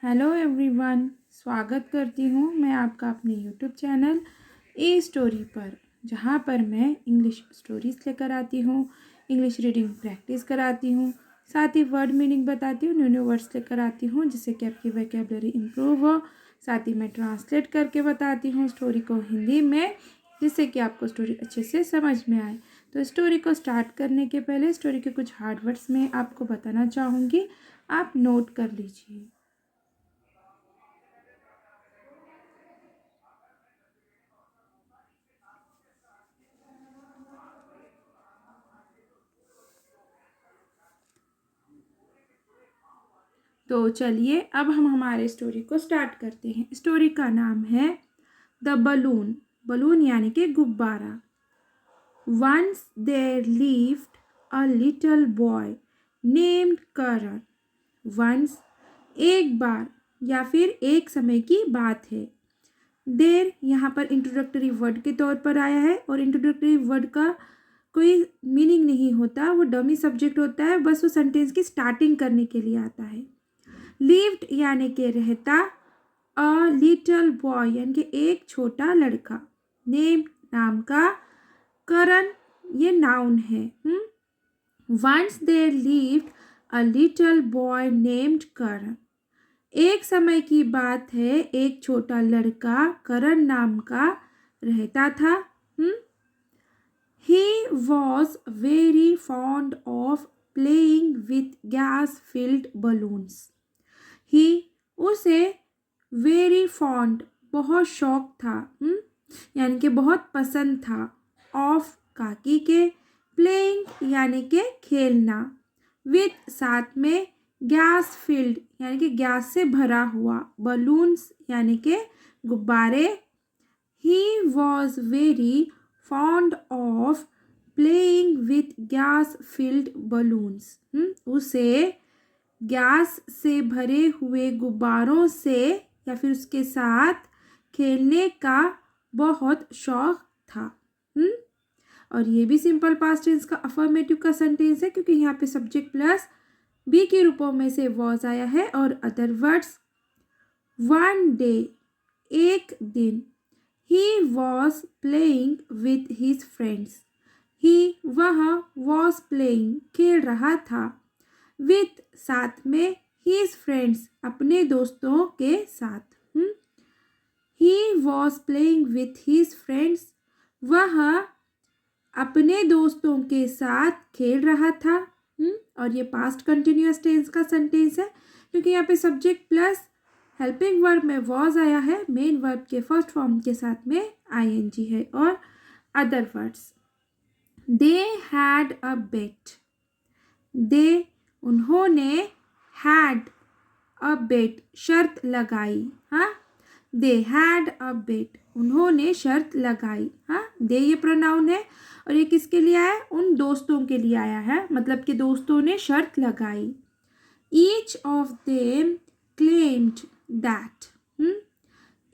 Hello everyone, स्वागत करती हूँ मैं आपका अपने यूट्यूब चैनल ए स्टोरी पर, जहाँ पर मैं इंग्लिश स्टोरीज़ लेकर आती हूँ, इंग्लिश रीडिंग प्रैक्टिस कराती हूँ, साथ ही वर्ड मीनिंग बताती हूँ, न्यू न्यू वर्ड्स लेकर आती हूँ जिससे कि आपकी वोकैबुलरी इम्प्रूव हो। साथ ही मैं ट्रांसलेट करके बताती हूँ स्टोरी को हिंदी में, जिससे कि आपको स्टोरी अच्छे से समझ में आए। तो स्टोरी को स्टार्ट करने के पहले स्टोरी के कुछ हार्ड वर्ड्स मैं आपको बताना चाहूँगी, आप नोट कर लीजिए। तो चलिए अब हम हमारे स्टोरी को स्टार्ट करते हैं। स्टोरी का नाम है द बलून। बलून यानी कि गुब्बारा। Once there lived a little boy named Karan. Once एक बार या फिर एक समय की बात है। देर यहाँ पर इंट्रोडक्टरी वर्ड के तौर पर आया है और इंट्रोडक्टरी वर्ड का कोई मीनिंग नहीं होता, वो डमी सब्जेक्ट होता है, बस वो सेंटेंस की स्टार्टिंग करने के लिए आता है। लिव्ड यानी के रहता, अ लिटिल बॉय यानी कि एक छोटा लड़का, नेम नाम का, करण ये नाउन है। Once there lived a little boy named Karan. एक समय की बात है, एक छोटा लड़का करण नाम का रहता था। He was very fond of playing with gas-filled balloons. He उसे very fond बहुत शौक था, यानी कि बहुत पसंद था, of काकी के, playing यानी कि खेलना, with साथ में, गैस फिल्ड यानी कि गैस से भरा हुआ, बलून्स यानी कि गुब्बारे। He was very fond of playing with gas filled balloons. उसे गैस से भरे हुए गुब्बारों से या फिर उसके साथ खेलने का बहुत शौक था। और ये भी सिंपल पास्ट टेंस का अफर्मेटिव का सेंटेंस है, क्योंकि यहाँ पे सब्जेक्ट प्लस बी के रूपों में से वॉज आया है और अदर वर्ड्स। वन डे एक दिन, he was playing with his friends. he वह was playing खेल रहा था, with साथ में, his friends अपने दोस्तों के साथ। he was playing with his friends वह अपने दोस्तों के साथ खेल रहा था। और ये पास्ट कंटिन्यूअस टेंस का सेंटेंस है, क्योंकि यहाँ पे सब्जेक्ट प्लस हेल्पिंग वर्ब में वॉज आया है, मेन वर्ब के फर्स्ट फॉर्म के साथ में आईएनजी है और other words. They had a bet. They उन्होंने, हैड अ बेट शर्त लगाई। हाँ, दे हैड अ बेट उन्होंने शर्त लगाई। हाँ, दे ये प्रोनाउन है और ये किसके लिए आया है? उन दोस्तों के लिए आया है, मतलब कि दोस्तों ने शर्त लगाई। Each of them claimed that.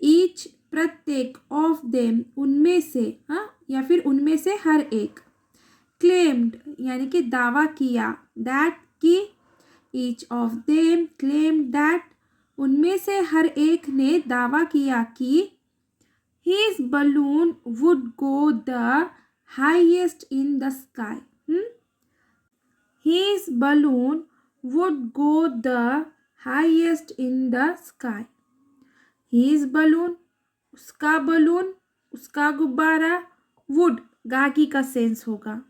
Each प्रत्येक, ऑफ देम उनमें से, हाँ, या फिर उनमें से हर एक, क्लेम्ड यानी कि दावा किया, दैट की, each of them claimed that उनमें से हर एक ने दावा किया कि his balloon would go the highest in the sky. His balloon would go the highest in the sky. His balloon उसका बलून, उसका गुब्बारा, would गागी का सेंस होगा।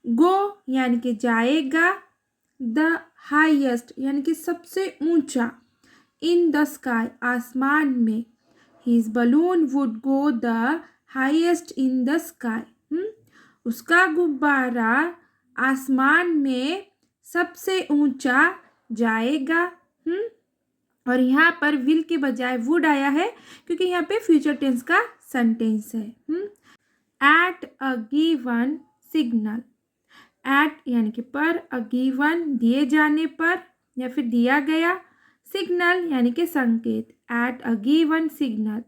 गो यानी कि जाएगा, द हाईएस्ट यानी कि सबसे ऊंचा, इन द स्काई आसमान में, His balloon would go the highest in the sky. उसका गुब्बारा आसमान में सबसे ऊंचा जाएगा। और यहाँ पर विल के बजाय वुड आया है, क्योंकि यहाँ पे फ्यूचर टेंस का सेंटेंस है। At a given signal. At यानी कि पर, अ गिवन दिए जाने पर या फिर दिया गया, सिग्नल यानी कि संकेत, एट अ गिवन सिग्नल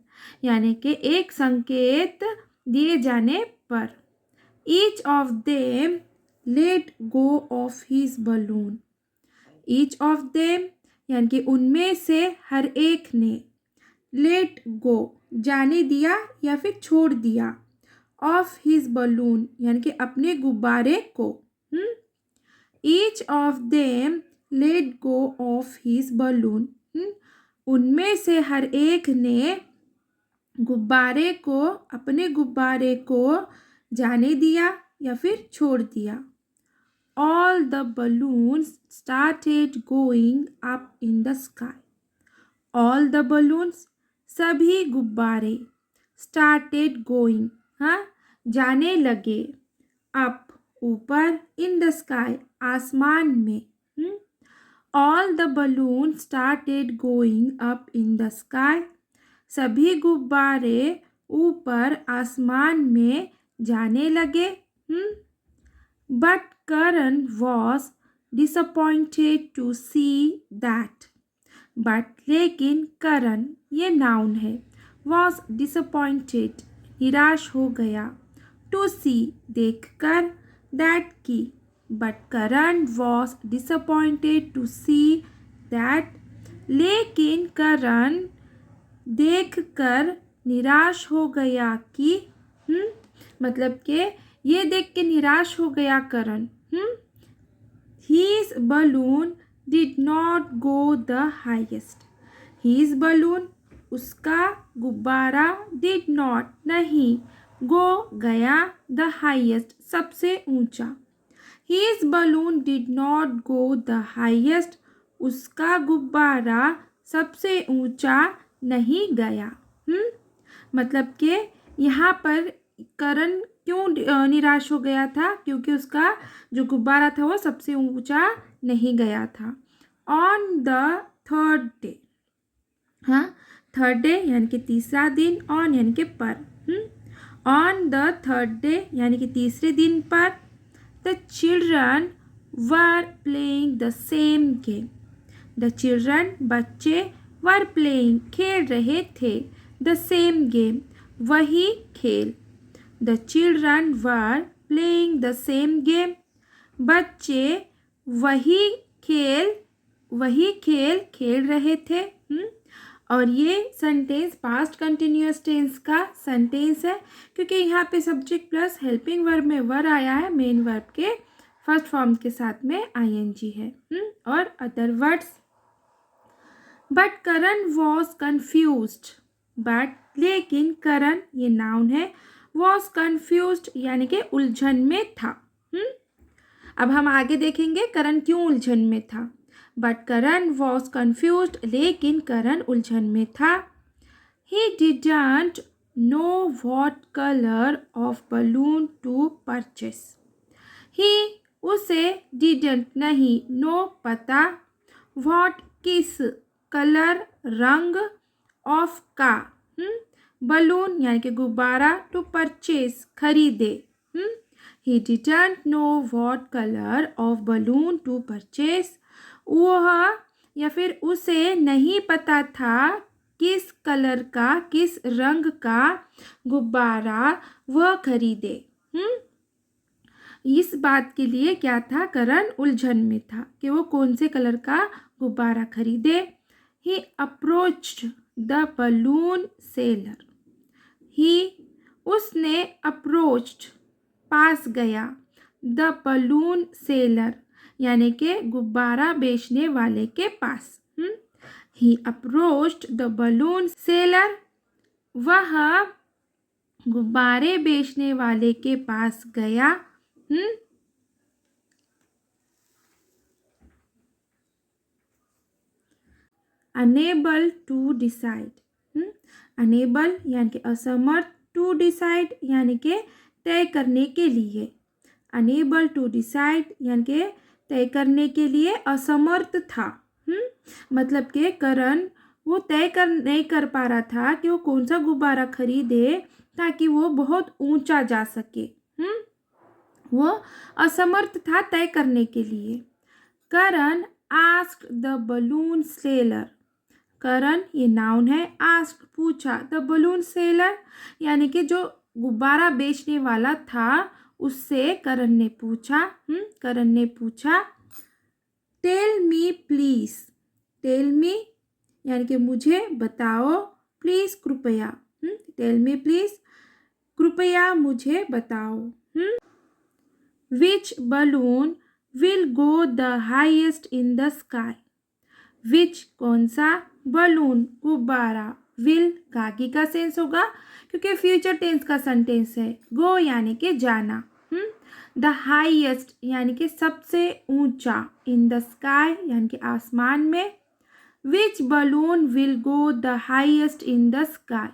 यानी कि एक संकेत दिए जाने पर। Each of them let go of his balloon. Each of them यानी कि उनमें से हर एक ने, लेट गो जाने दिया या फिर छोड़ दिया, ऑफ हिज बलून यानी कि अपने गुब्बारे को। Each of them let go of his balloon, उनमें से हर एक ने गुब्बारे को, अपने गुब्बारे को जाने दिया या फिर छोड़ दिया। All the balloons started going up in the sky. All the balloons, सभी गुब्बारे, started going, हाँ, जाने लगे, up, ऊपर, in the sky, आसमान में। All the balloons started going up in the sky. सभी गुब्बारे ऊपर आसमान में जाने लगे। But Karan was disappointed to see that. But लेकिन करण, ये नाउन है, was disappointed, निराश हो गया, to see, देखकर, that की। But Karan was disappointed to see that. लेकिन करण देखकर निराश हो गया कि, मतलब के ये देख के निराश हो गया करण। His balloon did not go the highest. His balloon, उसका गुब्बारा, did not, नहीं, go, गया, the highest, सबसे ऊंचा। His balloon did not go the highest. उसका गुब्बारा सबसे ऊंचा नहीं गया। मतलब कि यहाँ पर करण क्यों निराश हो गया था? क्योंकि उसका जो गुब्बारा था वो सबसे ऊंचा नहीं गया था। ऑन द थर्ड डे, हाँ, थर्ड डे यानी कि तीसरा दिन, ऑन यानी कि पर, ऑन द थर्ड डे यानी कि तीसरे दिन पर, the children were playing the same game. The children, बच्चे, वर प्लेइंग, खेल रहे थे, द सेम गेम, वही खेल। The children were playing the same game. बच्चे वही खेल खेल रहे थे। और ये सेंटेंस पास्ट कंटिन्यूअस टेंस का सेंटेंस है, क्योंकि यहाँ पे सब्जेक्ट प्लस हेल्पिंग वर्ब में वर आया है, मेन वर्ब के फर्स्ट फॉर्म के साथ में ing है। और other words. But Karan was confused. But, लेकिन, करण ये नाउन है, वॉज कन्फ्यूज्ड यानी कि उलझन में था। अब हम आगे देखेंगे करण क्यों उलझन में था। बट करण वॉज कन्फ्यूज्ड, लेकिन करण उलझन में था। He didn't know what colour of balloon to purchase. He, उसे, डिडंट नहीं, नो पता, व्हाट किस, कलर रंग, ऑफ का, बलून यानी कि गुब्बारा, टू परचेस खरीदे। He didn't know what colour of balloon to purchase. वह या फिर उसे नहीं पता था किस कलर का, किस रंग का गुब्बारा वह खरीदे। इस बात के लिए क्या था, करण उलझन में था कि वो कौन से कलर का गुब्बारा खरीदे। ही अप्रोच्ड द बलून सेलर। ही, उसने, अप्रोच्ड, पास गया, द बलून सेलर यानी कि गुब्बारा बेचने वाले के पास। ही अप्रोच्ड द बलून सेलर, वह गुब्बारे बेचने वाले के पास गया। Unable to decide. अनेबल यानी कि असमर्थ, टू डिसाइड यानी कि तय करने के लिए। अनेबल टू डिसाइड यानी कि तय करने के लिए असमर्थ था। मतलब कि करण वो नहीं कर पा रहा था कि वो कौन सा गुब्बारा खरीदे ताकि वो बहुत ऊंचा जा सके। वो असमर्थ था तय करने के लिए। करण आस्क्ड द बलून सेलर। करण ये नाउन है, आस्क्ड पूछा, द बलून सेलर यानी कि जो गुब्बारा बेचने वाला था उससे करण ने पूछा। Tell me please. Tell me यानी कि मुझे बताओ, प्लीज़ कृपया, टेल मी प्लीज़, कृपया मुझे बताओ। Which balloon will go the highest in the sky. Which कौन सा, बलून गुब्बारा, विल गागी का सेंस होगा क्योंकि फ्यूचर टेंस का सेंटेंस है। गो यानी कि जाना, द हाईएस्ट यानी कि सबसे ऊंचा, इन द स्काई यानी कि आसमान में। Which balloon will go the highest in the sky,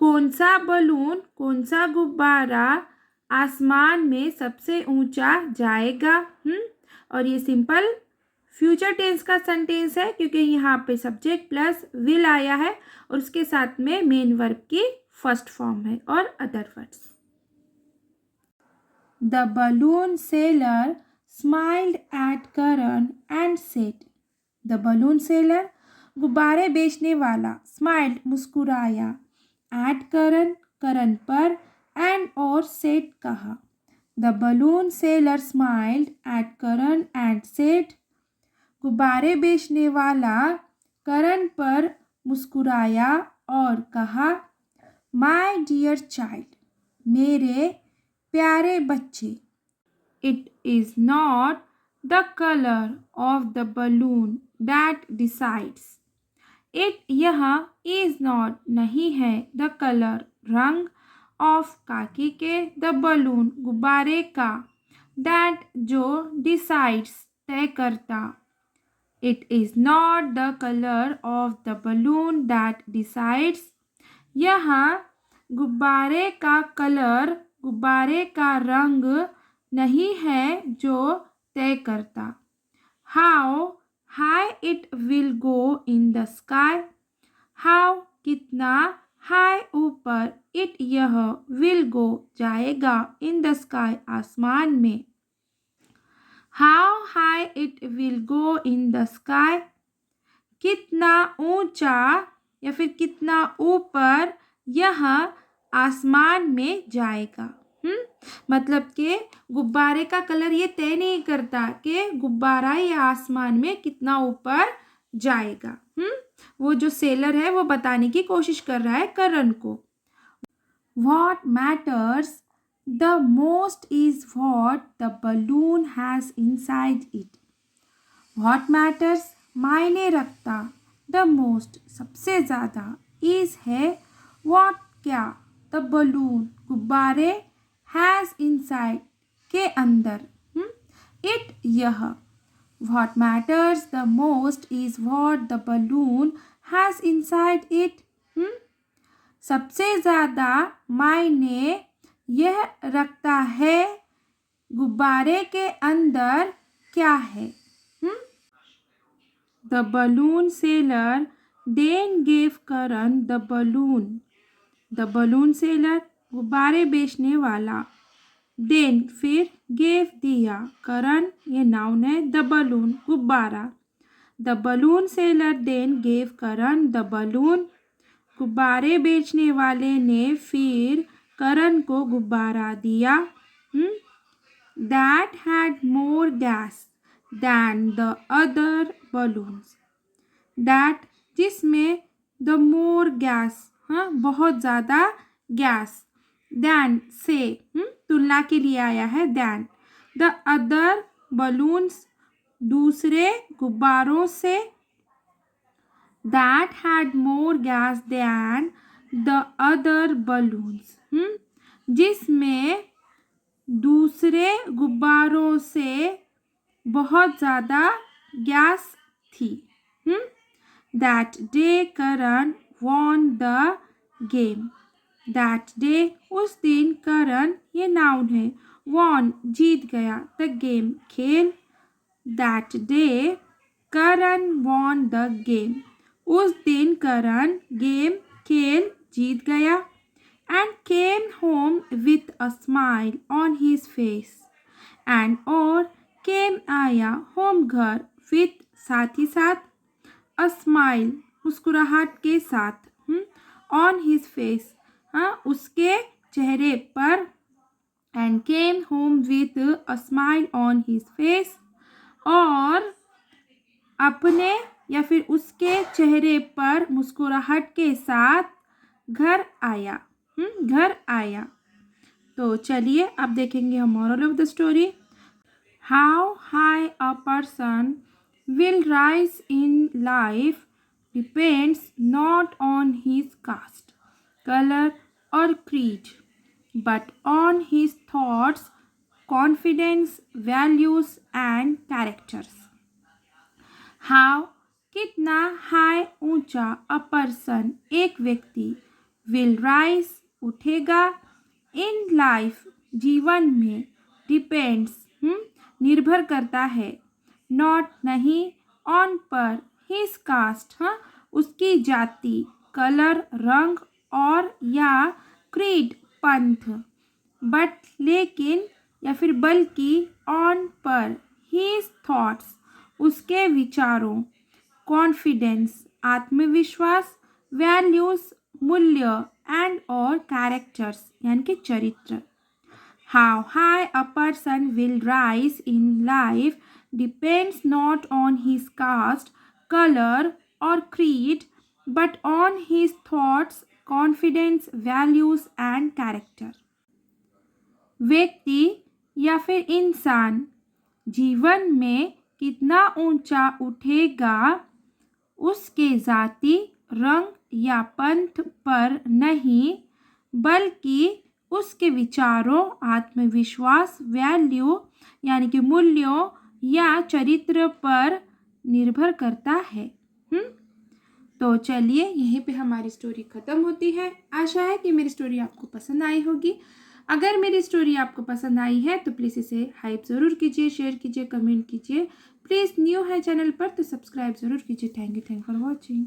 कौन सा बलून, कौन सा गुब्बारा आसमान में सबसे ऊंचा जाएगा। और ये सिंपल फ्यूचर टेंस का सेंटेंस है क्योंकि यहाँ पे सब्जेक्ट प्लस विल आया है और उसके साथ में मेन वर्ब की फर्स्ट फॉर्म है और other words. The balloon seller smiled at Karan and said. The balloon seller गुब्बारे बेचने वाला, स्माइल्ड मुस्कुराया, एट करण करण पर, एंड और सेड कहा। The balloon seller smiled at Karan and said, गुब्बारे बेचने वाला करण पर मुस्कुराया और कहा, माय डियर चाइल्ड, मेरे प्यारे बच्चे, it is not the colour of the balloon that decides. It यह, इज़ नॉट नहीं है, द कलर रंग, ऑफ काकी के, द बलून गुब्बारे का, दैट जो, डिसाइड्स तय करता। It is not the colour of the balloon that decides, यहाँ गुब्बारे का कलर, गुब्बारे का रंग नहीं है जो तय करता। How high it will go in the sky, how कितना, हाई ऊपर, इट यह, विल गो जाएगा, इन द स्काई आसमान में। How high it will go in the sky, कितना ऊंचा या फिर कितना ऊपर यह आसमान में जाएगा। मतलब कि गुब्बारे का कलर ये तय नहीं करता कि गुब्बारा या आसमान में कितना ऊपर जाएगा। वो जो सेलर है वो बताने की कोशिश कर रहा है करण को। What matters the most is what the balloon has inside it. What matters मायने रखता, the most सबसे ज़्यादा, is है, what क्या, the balloon गुब्बारे, has inside के अंदर, it यह। What matters the most is what the balloon has inside it. सबसे ज़्यादा मायने यह रखता है गुब्बारे के अंदर क्या है। The balloon seller then gave Karan the balloon. The balloon seller गुब्बारे बेचने वाला, then फिर gave दिया, करण ये नाउन है, the balloon गुब्बारा। The balloon seller then gave Karan the balloon. गुब्बारे बेचने वाले ने फिर करण को गुब्बारा दिया। That had more gas than the other balloons. That जिसमें the more gas, बहुत ज़्यादा गैस, than से तुलना के लिए आया है than, the other balloons दूसरे गुब्बारों से, that had more gas than the other balloons, जिसमें दूसरे गुब्बारों से बहुत ज़्यादा गैस थी। That day Karan won the game. That day उस दिन करण ये नाउन है, won जीत गया, the game खेल। That day Karan won the game. उस दिन करण गेम खेल जीत गया। And came home with a smile on his face. And और came आया home घर with साथ ही साथ, a smile मुस्कुराहट के साथ, on his face उसके चेहरे पर, and came home with a smile on his face और अपने या फिर उसके चेहरे पर मुस्कुराहट के साथ घर आया। घर आया। तो चलिए अब देखेंगे हम moral of the story. How high a person will rise in life depends not on his caste, color, or creed, but on his thoughts, confidence, values, and characters. How कितना, हाई ऊंचा, अ पर्सन एक व्यक्ति, will rise उठेगा, in life जीवन में, depends निर्भर करता है, नॉट नहीं, ऑन पर, हिज कास्ट उसकी जाति, कलर रंग और या क्रीड पंथ, बट लेकिन या फिर बल्कि, ऑन पर, हिज थॉट्स उसके विचारों, कॉन्फिडेंस आत्मविश्वास, वैल्यूज मूल्य, एंड और कैरेक्टर्स यानी कि चरित्र। How high a person will rise in life depends not on his caste, colour और creed, but on his thoughts, confidence, values and character. व्यक्ति या फिर इंसान जीवन में कितना ऊंचा उठेगा उसके जाति, रंग या पंथ पर नहीं, बल्कि उसके विचारों, आत्मविश्वास, वैल्यू यानी कि मूल्यों या चरित्र पर निर्भर करता है। तो चलिए यहीं पे हमारी स्टोरी ख़त्म होती है। आशा है कि मेरी स्टोरी आपको पसंद आई होगी। अगर मेरी स्टोरी आपको पसंद आई है तो प्लीज़ इसे हाइप ज़रूर कीजिए, शेयर कीजिए, कमेंट कीजिए। प्लीज़ न्यू है चैनल पर तो सब्सक्राइब ज़रूर कीजिए। Thank you for watching.